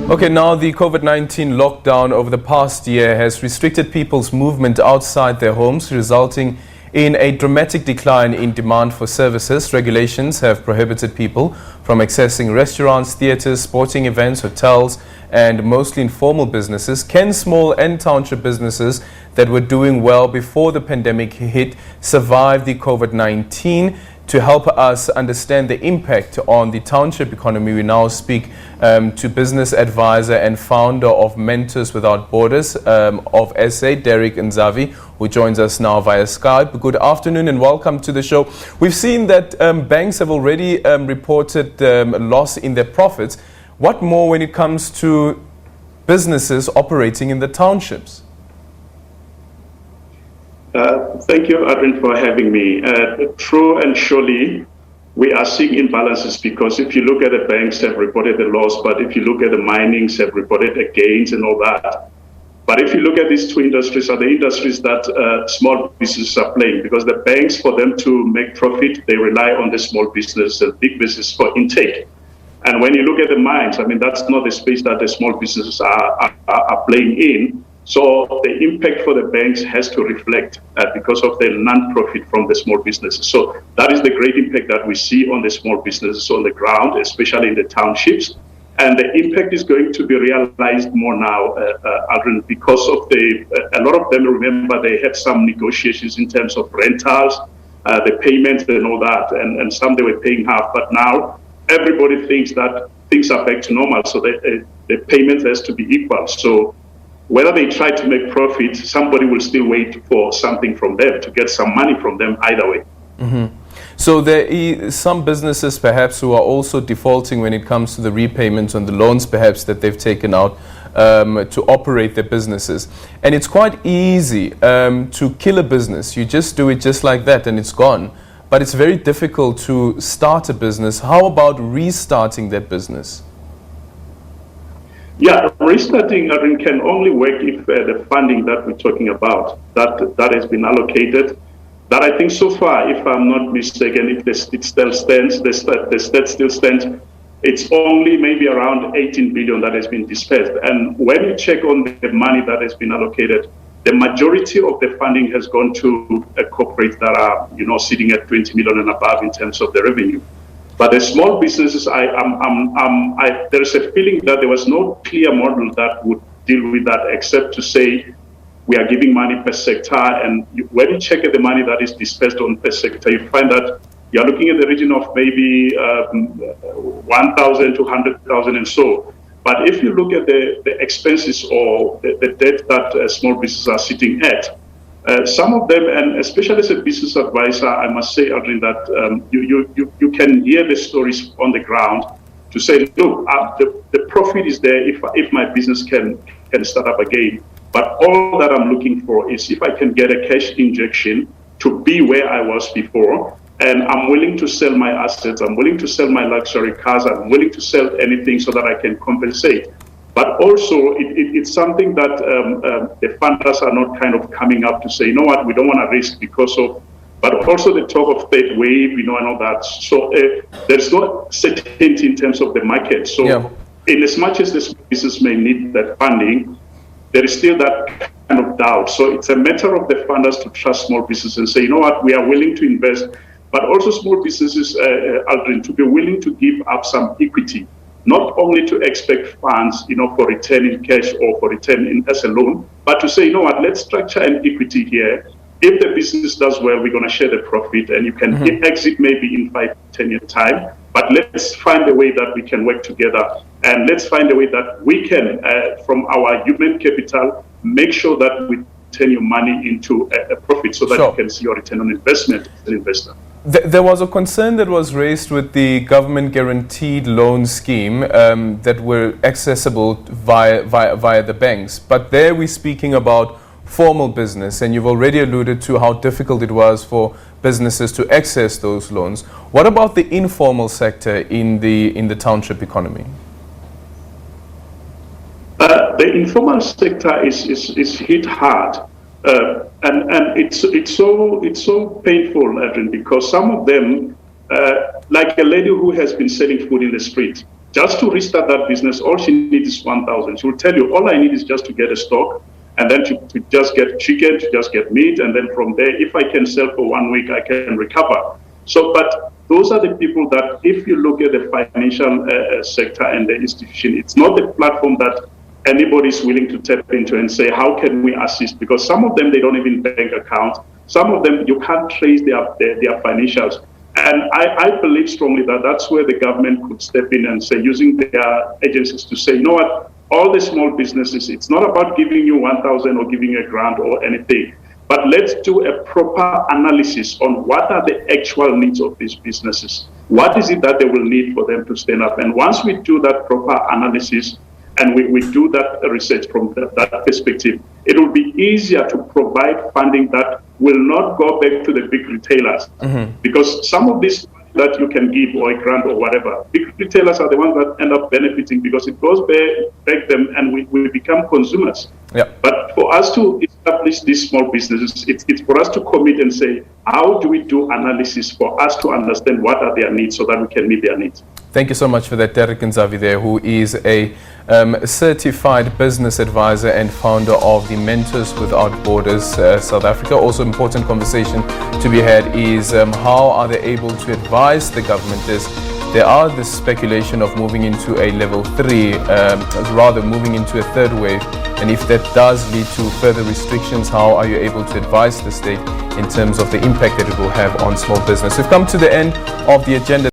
Okay, now the COVID-19 lockdown over the past year has restricted people's movement outside their homes, resulting in a dramatic decline in demand for services. Regulations have prohibited people from accessing restaurants, theatres, sporting events, hotels, and mostly informal businesses. Can small and township businesses that were doing well before the pandemic hit survive the COVID-19? To help us understand the impact on the township economy, we now speak to business advisor and founder of Mentors Without Borders of SA, Derrick Nzavi, who joins us now via Skype. Good afternoon and welcome to the show. We've seen that banks have already reported a loss in their profits. What more when it comes to businesses operating in the townships? Thank you, Adrian, for having me. True and surely, we are seeing imbalances because if you look at the banks have reported a loss, but if you look at the minings have reported a gains and all that. But if you look at these two industries, are the industries that small businesses are playing, because the banks, for them to make profit, they rely on the small business and big business for intake. And when you look at the mines, I mean, that's not the space that the small businesses are playing in. So the impact for the banks has to reflect because of the non-profit from the small businesses. So that is the great impact that we see on the small businesses on the ground, especially in the townships. And the impact is going to be realized more now, Adrian, because of a lot of them, remember, they had some negotiations in terms of rentals, the payments and all that, and some they were paying half. But now everybody thinks that things are back to normal, so the payment has to be equal. So whether they try to make profit, somebody will still wait for something from them, to get some money from them either way. Mm-hmm. So there is some businesses perhaps who are also defaulting when it comes to the repayments on the loans perhaps that they've taken out to operate their businesses. And it's quite easy to kill a business. You just do it just like that and it's gone. But it's very difficult to start a business. How about restarting that business? Yeah, restarting can only work if the funding that we're talking about, that has been allocated, that I think so far, if I'm not mistaken, if it still stands, the state still stands, it's only maybe around 18 billion that has been dispersed. And when you check on the money that has been allocated, the majority of the funding has gone to corporates that are, sitting at 20 million and above in terms of the revenue. But the small businesses, there's a feeling that there was no clear model that would deal with that, except to say we are giving money per sector. And when you check at the money that is dispersed on per sector, you find that you're looking at the region of maybe 1,000 to 100,000 and so. But if you look at the expenses or the debt that small businesses are sitting at, some of them, and especially as a business advisor, I must say, Adrian, that you can hear the stories on the ground to say, look, the profit is there if my business can start up again. But all that I'm looking for is if I can get a cash injection to be where I was before, and I'm willing to sell my assets, I'm willing to sell my luxury cars, I'm willing to sell anything so that I can compensate. But also, it's something that the funders are not kind of coming up to say, you know what, we don't want to risk because of, but also the talk of third wave, and all that. So there's no certainty in terms of the market. So in as much as this business may need that funding, there is still that kind of doubt. So it's a matter of the funders to trust small businesses and say, you know what, we are willing to invest, but also small businesses, Aldrin, to be willing to give up some equity. Not only to expect funds, for return in cash or for return in as a loan, but to say, you know what, let's structure an equity here. If the business does well, we're going to share the profit, and you can exit maybe in 5-10 year time. But let's find a way that we can work together, and let's find a way that we can, from our human capital, make sure that we turn your money into a profit, so that you can see your return on investment as an investor. There was a concern that was raised with the government guaranteed loan scheme that were accessible via the banks. But there we're speaking about formal business, and you've already alluded to how difficult it was for businesses to access those loans. What about the informal sector in the township economy? The informal sector is hit hard. And it's so painful, Adrian, because some of them, like a lady who has been selling food in the street, just to restart that business, all she needs is 1,000. She will tell you, all I need is just to get a stock, and then to just get chicken, to just get meat, and then from there, if I can sell for 1 week, I can recover. So, but those are the people that, if you look at the financial sector and the institution, it's not the platform that anybody is willing to tap into and say, how can we assist? Because some of them, they don't even bank account. Some of them, you can't trace their financials. And I believe strongly that that's where the government could step in and say, using their agencies to say, you know what, all the small businesses, it's not about giving you 1,000 or giving you a grant or anything, but let's do a proper analysis on what are the actual needs of these businesses. What is it that they will need for them to stand up? And once we do that proper analysis, and we do that research from that perspective, it will be easier to provide funding that will not go back to the big retailers. Because some of this that you can give or a grant or whatever, big retailers are the ones that end up benefiting because it goes back them and we become consumers. Yeah. But for us to establish these small businesses, it's for us to commit and say, how do we do analysis for us to understand what are their needs so that we can meet their needs? Thank you so much for that, Derrick Nzavi there, who is a certified business advisor and founder of the Mentors Without Borders South Africa. Also important conversation to be had is how are they able to advise the government as there are this speculation of moving into a level 3, rather moving into a third wave. And if that does lead to further restrictions, how are you able to advise the state in terms of the impact that it will have on small business? We've come to the end of the agenda.